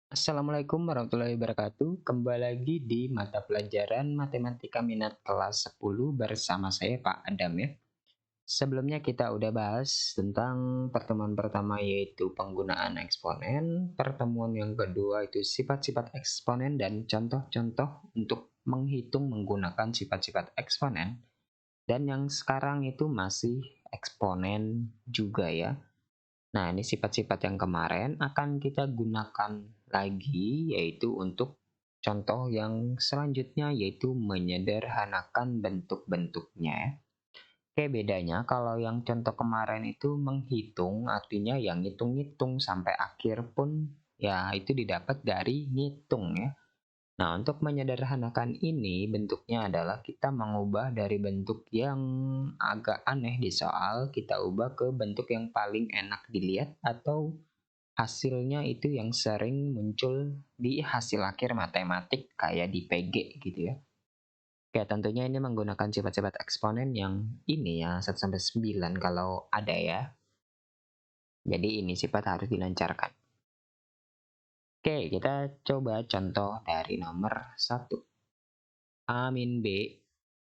Assalamualaikum warahmatullahi wabarakatuh. Kembali lagi di mata pelajaran Matematika Minat kelas 10 bersama saya Pak Adam ya. Sebelumnya kita udah bahas tentang pertemuan pertama yaitu penggunaan eksponen, pertemuan yang kedua itu sifat-sifat eksponen dan contoh-contoh untuk menghitung menggunakan sifat-sifat eksponen, dan yang sekarang itu masih eksponen juga ya. Nah, ini sifat-sifat yang kemarin akan kita gunakan lagi, yaitu untuk contoh yang selanjutnya, yaitu menyederhanakan bentuk-bentuknya. Oke, bedanya kalau yang contoh kemarin itu menghitung, artinya yang ngitung-ngitung sampai akhir pun ya itu didapat dari ngitung ya. Nah, untuk menyederhanakan ini bentuknya adalah kita mengubah dari bentuk yang agak aneh di soal, kita ubah ke bentuk yang paling enak dilihat atau hasilnya itu yang sering muncul di hasil akhir matematik kayak di PG gitu ya. Oke, tentunya ini menggunakan sifat-sifat eksponen yang ini ya, 1 sampai 9 kalau ada ya. Jadi ini sifat harus dilancarkan. Oke, kita coba contoh dari nomor 1. A min B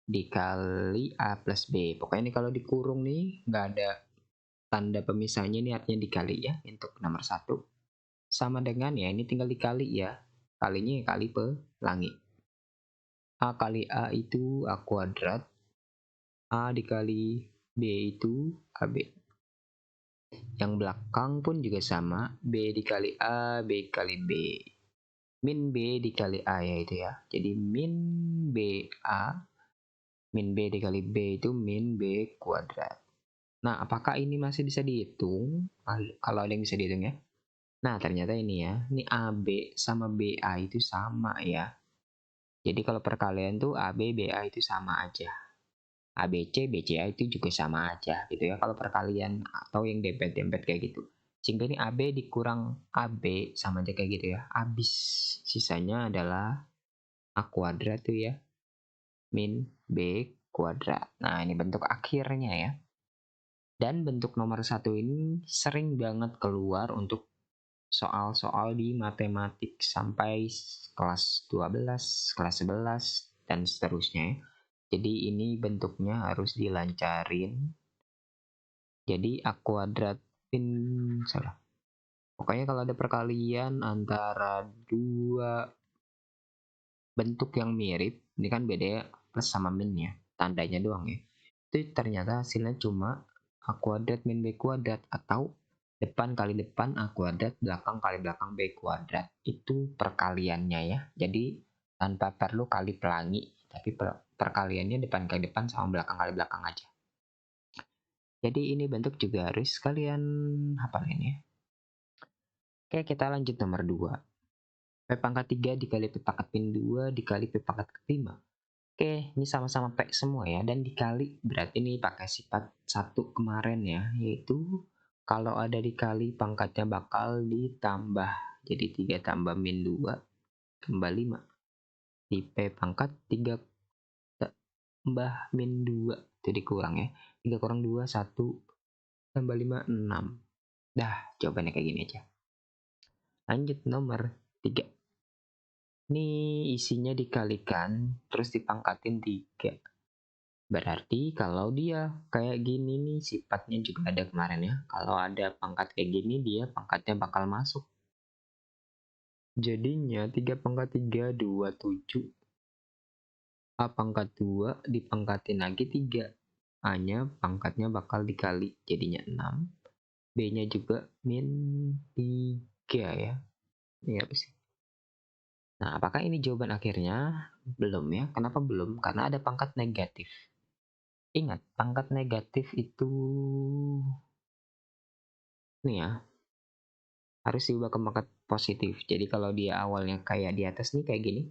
dikali A plus B. Pokoknya ini kalau dikurung nih, nggak ada tanda pemisahnya, ini artinya dikali ya untuk nomor 1. Sama dengan ya, ini tinggal dikali ya. Kalinya ya kali pelangi. A kali A itu A kuadrat. A dikali B itu AB. Yang belakang pun juga sama. B dikali A, B dikali B. Min B dikali A ya itu ya. Jadi min B A, min B dikali B itu min B kuadrat. Nah, apakah ini masih bisa dihitung? Kalau ada yang bisa dihitung ya. Nah, ternyata ini ya. Ini AB sama BA itu sama ya. Jadi kalau perkalian tuh AB, BA itu sama aja. ABC, BCA itu juga sama aja gitu ya kalau perkalian atau yang dempet-dempet kayak gitu. Sehingga ini AB dikurang AB sama aja kayak gitu ya. Habis sisanya adalah A kuadrat tuh ya. Min B kuadrat. Nah, ini bentuk akhirnya ya. Dan bentuk nomor 1 ini sering banget keluar untuk soal-soal di matematik sampai kelas 12, kelas 11, dan seterusnya. Jadi ini bentuknya harus dilancarin. Jadi A kuadrat salah. Pokoknya kalau ada perkalian antara dua bentuk yang mirip, ini kan beda ya, plus sama min ya, tandanya doang ya. Itu ternyata hasilnya cuma A kuadrat min B kuadrat, atau depan kali depan A kuadrat, belakang kali belakang B kuadrat. Itu perkaliannya ya. Jadi tanpa perlu kali pelangi, tapi perkaliannya depan kali depan sama belakang kali belakang aja. Jadi ini bentuk juga harus kalian hafalin ya. Oke, kita lanjut nomor 2. P pangkat 3 dikali P pangkat min 2 dikali P pangkat 5. Oke, ini sama-sama P semua ya, dan dikali berarti ini pakai sifat 1 kemarin ya, yaitu kalau ada dikali pangkatnya bakal ditambah. Jadi 3 tambah min 2 tambah 5. Di P pangkat 3 tambah min 2 itu dikurang ya. 3 kurang 2, 1 tambah 5, 6. Dah, jawabannya kayak gini aja. Lanjut nomor 3. Ini isinya dikalikan terus dipangkatin 3. Berarti kalau dia kayak gini nih sifatnya juga ada kemarin ya. Kalau ada pangkat kayak gini dia pangkatnya bakal masuk. Jadinya 3 pangkat 3, 27. A pangkat 2 dipangkatin lagi 3. A-nya pangkatnya bakal dikali jadinya 6. B-nya juga min 3 ya. Ini apa sih? Nah, apakah ini jawaban akhirnya? Belum ya. Kenapa belum? Karena ada pangkat negatif. Ingat, pangkat negatif itu nih ya, harus diubah ke pangkat positif. Jadi kalau dia awalnya kayak di atas nih kayak gini,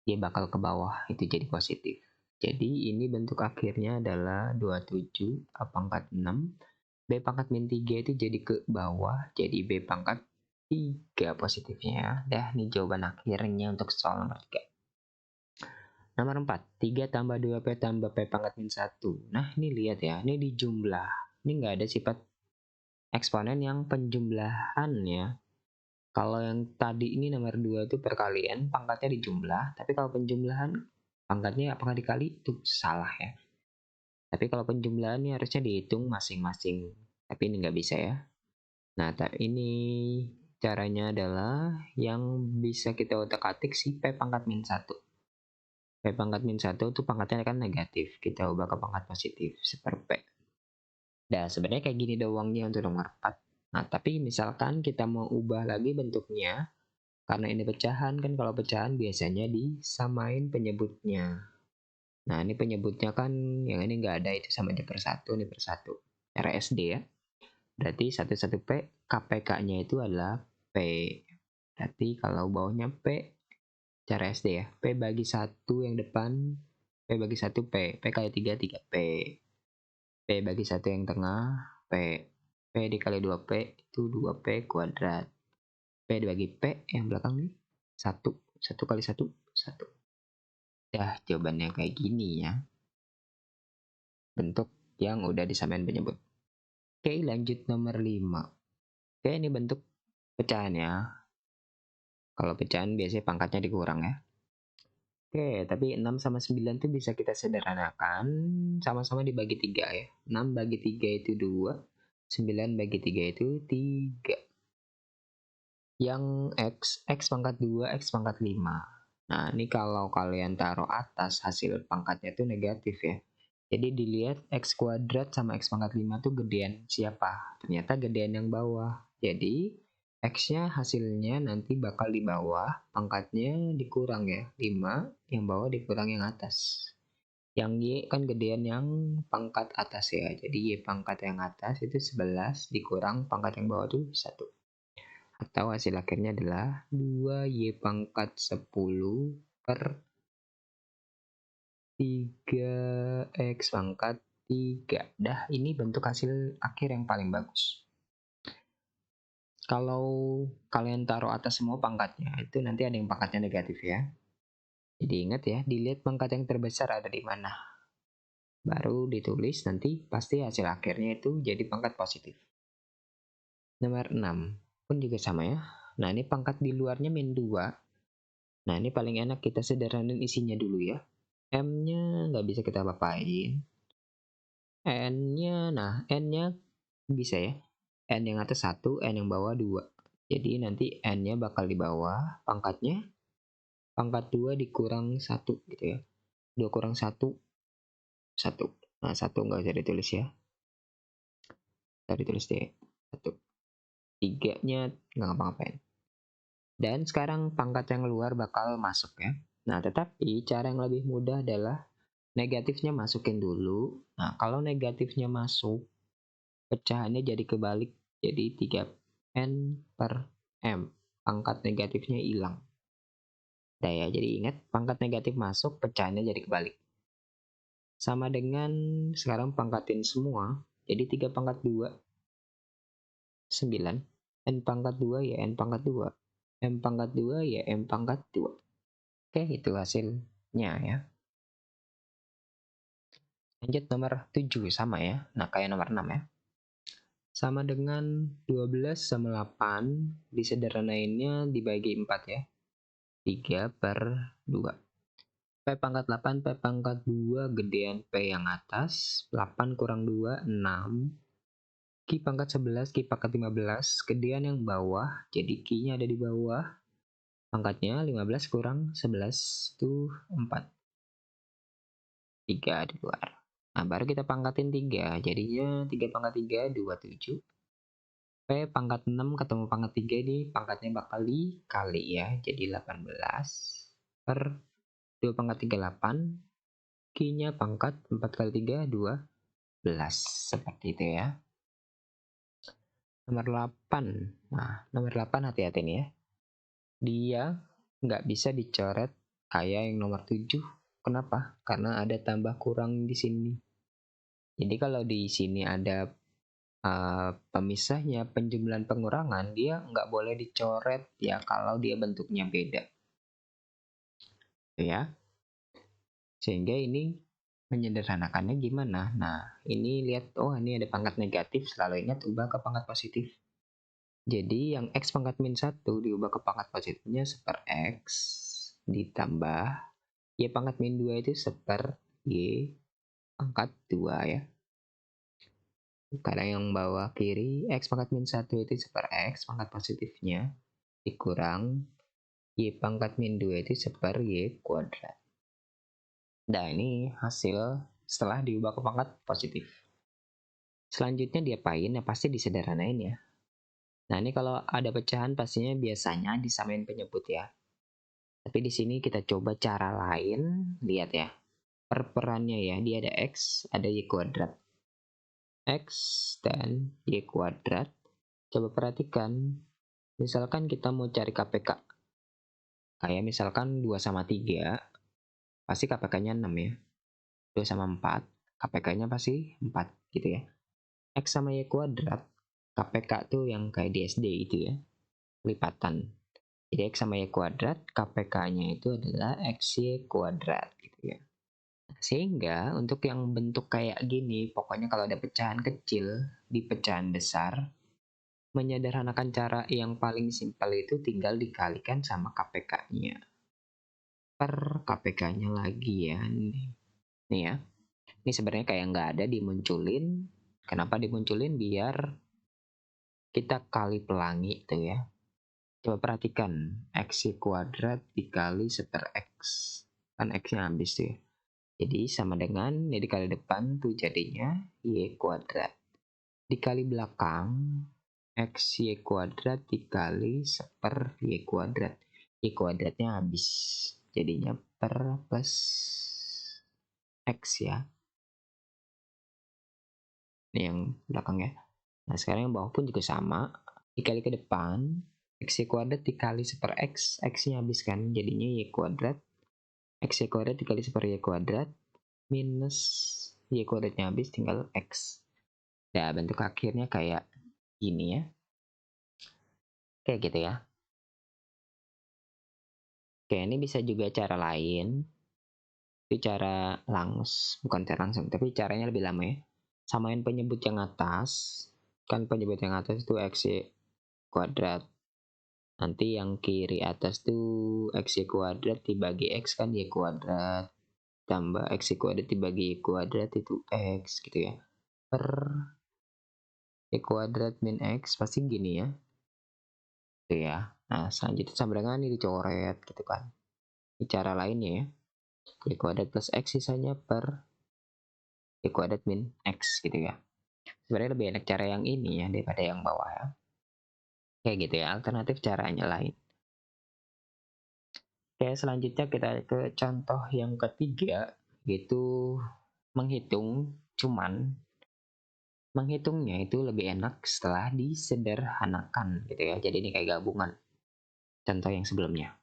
dia bakal ke bawah, itu jadi positif. Jadi ini bentuk akhirnya adalah 27 A pangkat 6. B pangkat min 3 itu jadi ke bawah, jadi B pangkat 3 positifnya ya. Dah, ini jawaban akhirnya untuk soal nomor 3. Nomor 4, 3 tambah 2P tambah P pangkat min 1. Nah, ini lihat ya, ini di jumlah. Ini nggak ada sifat eksponen yang penjumlahan ya. Kalau yang tadi ini nomor 2 itu perkalian, pangkatnya dijumlah, tapi kalau penjumlahan pangkatnya apakah dikali itu salah ya. Tapi kalau penjumlahan ini harusnya dihitung masing-masing. Tapi ini nggak bisa ya. Nah, ini caranya adalah yang bisa kita otak-atik si P pangkat min 1. P pangkat min 1 itu pangkatnya kan negatif. Kita ubah ke pangkat positif, seper P. Nah, sebenarnya kayak gini doangnya untuk nomor 4. Nah, tapi misalkan kita mau ubah lagi bentuknya, karena ini pecahan kan, kalau pecahan biasanya disamain penyebutnya. Nah, ini penyebutnya kan yang ini nggak ada, itu sama aja per 1, ini per 1. RSD ya. Berarti 11 P, KPK-nya itu adalah P. Berarti kalau bawahnya P, cara SD ya. P bagi 1 yang depan, P bagi 1 P. P kali 3, 3P. P bagi 1 yang tengah, P. P dikali 2P, itu 2P kuadrat. P dibagi P yang belakang nih, 1. 1 kali 1, 1. Ya, jawabannya kayak gini ya. Bentuk yang udah disamain penyebut. Oke, lanjut nomor 5. Oke, ini bentuk pecahan ya. Kalau pecahan biasanya pangkatnya dikurang ya. Oke, tapi 6 sama 9 itu bisa kita sederhanakan. Sama-sama dibagi 3 ya. 6 bagi 3 itu 2. 9 bagi 3 itu 3. Yang X pangkat 2, X pangkat 5. Nah, ini kalau kalian taruh atas, hasil pangkatnya itu negatif ya. Jadi dilihat X kuadrat sama X pangkat 5 itu gedean siapa? Ternyata gedean yang bawah. Jadi X-nya hasilnya nanti bakal di bawah, pangkatnya dikurang ya, 5, yang bawah dikurang yang atas. Yang Y kan gedean yang pangkat atas ya, jadi Y pangkat yang atas itu 11 dikurang pangkat yang bawah itu 1. Atau hasil akhirnya adalah 2Y pangkat 10 per 3X pangkat 3. Dah, ini bentuk hasil akhir yang paling bagus. Kalau kalian taruh atas semua pangkatnya, itu nanti ada yang pangkatnya negatif ya. Jadi ingat ya, dilihat pangkat yang terbesar ada di mana. Baru ditulis, nanti pasti hasil akhirnya itu jadi pangkat positif. Nomor 6 pun juga sama ya. Nah, ini pangkat di luarnya min 2. Nah, ini paling enak kita sederhanain isinya dulu ya. M-nya nggak bisa kita apain. N-nya bisa ya. N yang atas 1, N yang bawah 2. Jadi nanti N-nya bakal di bawah, pangkatnya pangkat 2 dikurang 1 gitu ya. 2 kurang 1, 1. Nah, 1 nggak usah ditulis ya. Nggak ditulis deh. 1. 3-nya nggak ngapa-ngapain. Dan sekarang pangkat yang luar bakal masuk ya. Nah, tetapi cara yang lebih mudah adalah negatifnya masukin dulu. Nah, kalau negatifnya masuk, pecahannya jadi kebalik. Jadi 3N per M. Pangkat negatifnya hilang. Nah ya, jadi ingat pangkat negatif masuk, pecahannya jadi kebalik. Sama dengan sekarang pangkatin semua, jadi 3 pangkat 2, 9. N pangkat 2 ya N pangkat 2. M pangkat 2 ya M pangkat 2. Oke, itu hasilnya ya. Lanjut nomor 7 sama ya. Nah, kayak nomor 6 ya. Sama dengan 12 sama 8, disederhanainnya dibagi 4 ya. 3 per 2. P pangkat 8, P pangkat 2, gedean P yang atas. 8 kurang 2, 6. Q pangkat 11, Q pangkat 15, gedean yang bawah. Jadi Q-nya ada di bawah. Pangkatnya 15 kurang 11 itu 4. 3 di luar. Nah, baru kita pangkatin 3. Jadinya 3 pangkat 3, 27. P pangkat 6 ketemu pangkat 3 ini pangkatnya bakal dikali ya. Jadi 18 per 2 pangkat 3, 8. Q-nya pangkat 4 kali 3, 12. Seperti itu ya. Nomor 8. Nah, nomor 8 hati-hati nih ya. Dia nggak bisa dicoret kayak yang nomor 7. Kenapa? Karena ada tambah kurang di sini. Jadi kalau di sini ada pemisahnya, penjumlahan pengurangan, dia nggak boleh dicoret ya kalau dia bentuknya beda. Ya. Sehingga ini menyederhanakannya gimana? Nah, ini lihat, oh ini ada pangkat negatif, selalu ingat ubah ke pangkat positif. Jadi yang X pangkat min 1 diubah ke pangkat positifnya 1/X ditambah Y pangkat min 2 itu 1/Y pangkat 2 ya. Karena yang bawah kiri X pangkat min 1 itu 1/X pangkat positifnya dikurang Y pangkat min 2 itu 1/Y kuadrat. Nah ini hasil setelah diubah ke pangkat positif. Selanjutnya diapain? Ya pasti disederhanain ya. Nah ini kalau ada pecahan pastinya biasanya disamain penyebut ya. Tapi di sini kita coba cara lain, lihat ya. Per-perannya ya, dia ada X, ada Y kuadrat. X dan Y kuadrat. Coba perhatikan, misalkan kita mau cari KPK. Kayak misalkan 2 sama 3, pasti KPK-nya 6 ya. 2 sama 4, KPK-nya pasti 4 gitu ya. X sama Y kuadrat, KPK tuh yang kayak di SD itu ya, lipatan. Jadi X sama Y kuadrat, KPK-nya itu adalah XY kuadrat gitu ya. Sehingga untuk yang bentuk kayak gini, pokoknya kalau ada pecahan kecil di pecahan besar, menyederhanakan cara yang paling simpel itu tinggal dikalikan sama KPK-nya. Per KPK-nya lagi ya. Nih ya. Ini sebenarnya kayak nggak ada dimunculin. Kenapa dimunculin? Biar kita kali pelangi tuh ya. Coba perhatikan, X kuadrat dikali 1/X. Kan X-nya habis tuh ya. Jadi sama dengan ini dikali depan tuh jadinya Y kuadrat. Dikali belakang X Y kuadrat dikali 1/Y kuadrat. Y kuadratnya habis. Jadinya per plus X ya. Ini yang belakang ya. Nah sekarang yang bawah pun juga sama. Dikali ke depan X Y kuadrat dikali 1/X. X-nya habis kan. Jadinya Y kuadrat. X Y kuadrat dikali 1/Y kuadrat. Minus Y kuadratnya habis tinggal X. Nah bentuk akhirnya kayak gini ya. Kayak gitu ya. Oke ini bisa juga cara lain. Itu cara bukan cara langsung, tapi caranya lebih lama ya. Samain penyebut yang atas. Kan penyebut yang atas itu X kuadrat. Nanti yang kiri atas tuh X kuadrat dibagi X kan Y kuadrat. Tambah X kuadrat dibagi Y kuadrat itu X gitu ya. Per Y kuadrat min X pasti gini ya. Gitu ya. Nah selanjutnya sama dengan ini dicoret gitu kan. Ini cara lainnya ya. Y kuadrat plus X sisanya per Y kuadrat min X gitu ya. Sebenarnya lebih enak cara yang ini ya daripada yang bawah ya. Kayak gitu ya, alternatif caranya lain. Oke, selanjutnya kita ke contoh yang ketiga, yaitu menghitung, cuman menghitungnya itu lebih enak setelah disederhanakan gitu ya. Jadi ini kayak gabungan contoh yang sebelumnya.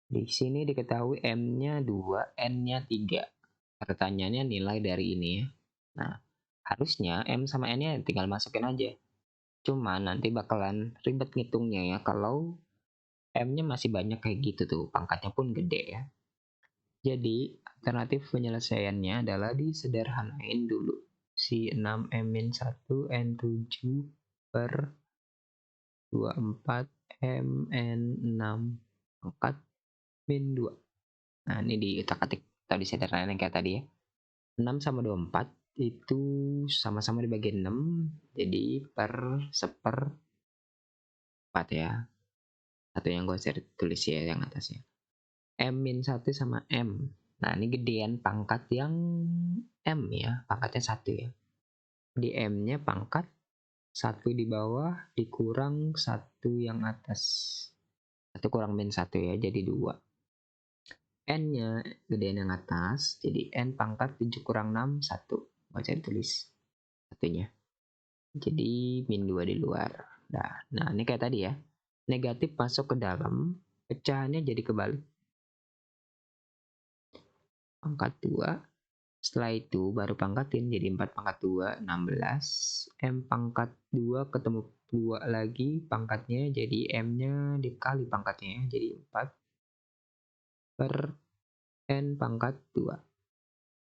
Di sini diketahui M-nya 2, N-nya 3. Pertanyaannya nilai dari ini ya. Nah, harusnya M sama N-nya tinggal masukin aja. Cuman nanti bakalan ribet ngitungnya ya kalau M-nya masih banyak kayak gitu tuh, pangkatnya pun gede ya. Jadi, alternatif penyelesaiannya adalah disederhanain dulu. Si 6M-1 N7 per 24 MN6 pangkat min 2. Nah, ini diutak-atik atau disederhanain kayak tadi ya. 6 sama 24 itu sama-sama dibagi 6, jadi per 1/4 ya. Satu yang gue tulis ya yang atasnya. M-1 sama M. Nah ini gedean pangkat yang M ya, pangkatnya 1 ya. Di M-nya pangkat 1 di bawah dikurang 1 yang atas. 1 kurang min 1 ya, jadi 2. N-nya gedean yang atas, jadi N pangkat 7 kurang 6, 1. Baca tulis satunya. Jadi min 2 di luar. Nah ini kayak tadi ya. Negatif masuk ke dalam, pecahannya jadi kebalik. Pangkat 2. Setelah itu baru pangkatin jadi 4 pangkat 2, 16. M pangkat 2 ketemu 2 lagi pangkatnya, jadi M-nya dikali pangkatnya, jadi 4 per N pangkat 2.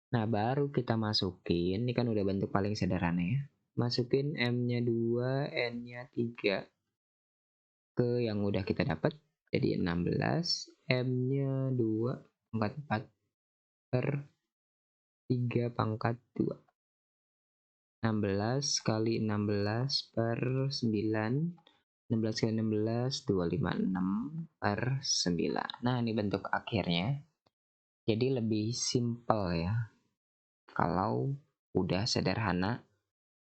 Nah baru kita masukin, ini kan udah bentuk paling sederhana ya. masukin M-nya 2, N-nya 3 ke yang udah kita dapat. Jadi 16, M-nya 2 pangkat 4 per 3 pangkat 2. 16 kali 16 per 9. 16 kali 16, 256 per 9. Nah, ini bentuk akhirnya. Jadi lebih simpel ya. Kalau udah sederhana,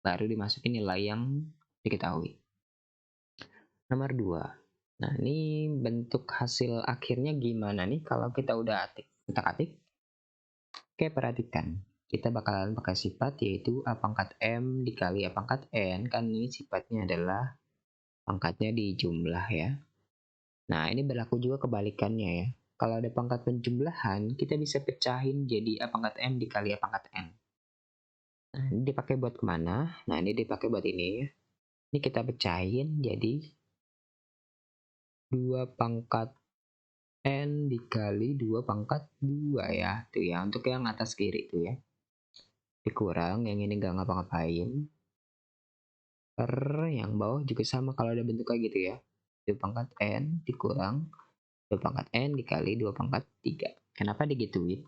baru dimasukin nilai yang diketahui. Nomor 2. Nah, ini bentuk hasil akhirnya gimana nih kalau kita udah kita ketik. Oke, perhatikan. Kita bakalan pakai sifat yaitu A pangkat M dikali A pangkat N. Kan ini sifatnya adalah pangkatnya di jumlah ya. Nah, ini berlaku juga kebalikannya ya. Kalau ada pangkat penjumlahan, kita bisa pecahin jadi A pangkat M dikali A pangkat N. Nah, ini dipakai buat kemana? Nah, ini dipakai buat ini ya. Ini kita pecahin jadi 2 pangkat N dikali 2 pangkat 2 ya. Tuh ya, untuk yang atas kiri tuh ya. Dikurang, yang ini nggak ngapa-ngapain. Per yang bawah juga sama kalau ada bentuk kayak gitu ya. 2 pangkat N dikurang 2 pangkat N dikali 2 pangkat 3. Kenapa digituin?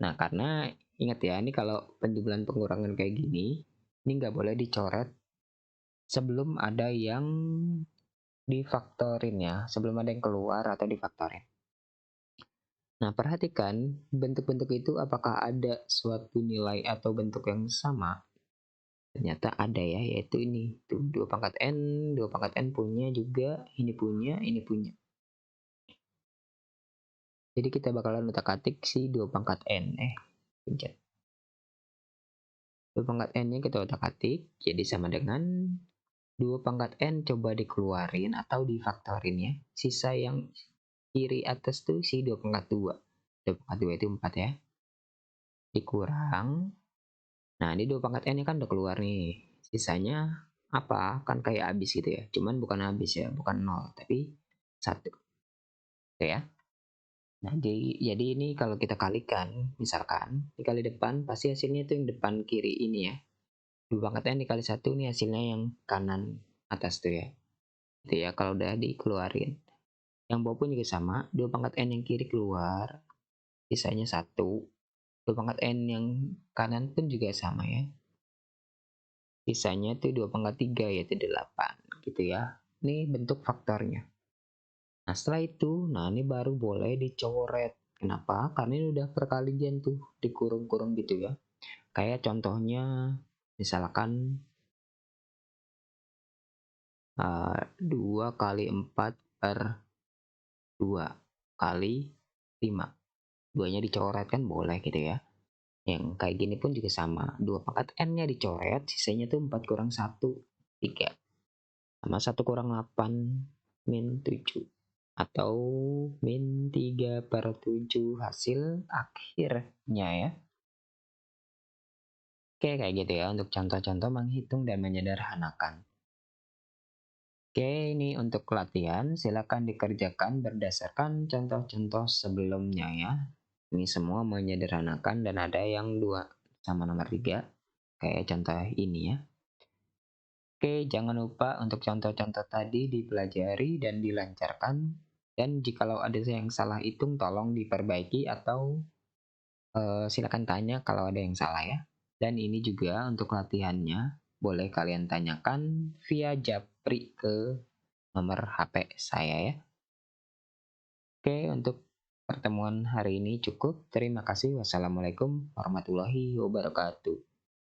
Nah, karena ingat ya, ini kalau penjumlahan pengurangan kayak gini, ini nggak boleh dicoret sebelum ada yang difaktorin ya, sebelum ada yang keluar atau difaktorin. Nah, perhatikan bentuk-bentuk itu apakah ada suatu nilai atau bentuk yang sama. Ternyata ada ya, yaitu ini. Tuh, 2 pangkat N, 2 pangkat N punya juga, ini punya, ini punya. Jadi kita bakalan utak-atik si 2 pangkat N. Pencet. 2 pangkat N-nya kita utak-atik, jadi sama dengan 2 pangkat N coba dikeluarin atau difaktorin ya. Sisa yang kiri atas tuh si 2 pangkat 2. 2 pangkat 2 itu 4 ya. Dikurang. Nah, ini 2 pangkat N-nya kan udah keluar nih. Sisanya apa? Kan kayak habis gitu ya. Cuman bukan habis ya, bukan 0, tapi 1. Oke ya. Nah, jadi ini kalau kita kalikan, misalkan dikali depan, pasti hasilnya itu yang depan kiri ini ya. 2 pangkat N dikali 1 nih hasilnya yang kanan atas tuh ya. Itu ya kalau udah dikeluarin. Yang bawah pun juga sama, 2 pangkat N yang kiri keluar, sisanya 1. 2 pangkat N yang kanan pun juga sama ya. Sisanya tuh 2 pangkat 3 yaitu 8 gitu ya. Ini bentuk faktornya. Nah, setelah itu, nah ini baru boleh dicoret. Kenapa? Karena ini udah perkalian tuh, dikurung-kurung gitu ya. Kayak contohnya, misalkan 2 kali 4 per 2 kali 5. 2-nya dicoret kan boleh gitu ya. Yang kayak gini pun juga sama. 2 pangkat N-nya dicoret, sisanya tuh 4 kurang 1, 3. Sama 1 kurang 8, min 7. Atau min 3 per 7 hasil akhirnya ya. Oke, kayak gitu ya untuk contoh-contoh menghitung dan menyederhanakan. Oke, ini untuk latihan. Silakan dikerjakan berdasarkan contoh-contoh sebelumnya ya. Ini semua menyederhanakan dan ada yang 2 sama nomor 3. Kayak contoh ini ya. Oke, jangan lupa untuk contoh-contoh tadi dipelajari dan dilancarkan. Dan jikalau ada yang salah hitung, tolong diperbaiki atau silakan tanya kalau ada yang salah ya. Dan ini juga untuk latihannya, boleh kalian tanyakan via japri ke nomor HP saya ya. Oke, untuk pertemuan hari ini cukup. Terima kasih. Wassalamualaikum warahmatullahi wabarakatuh.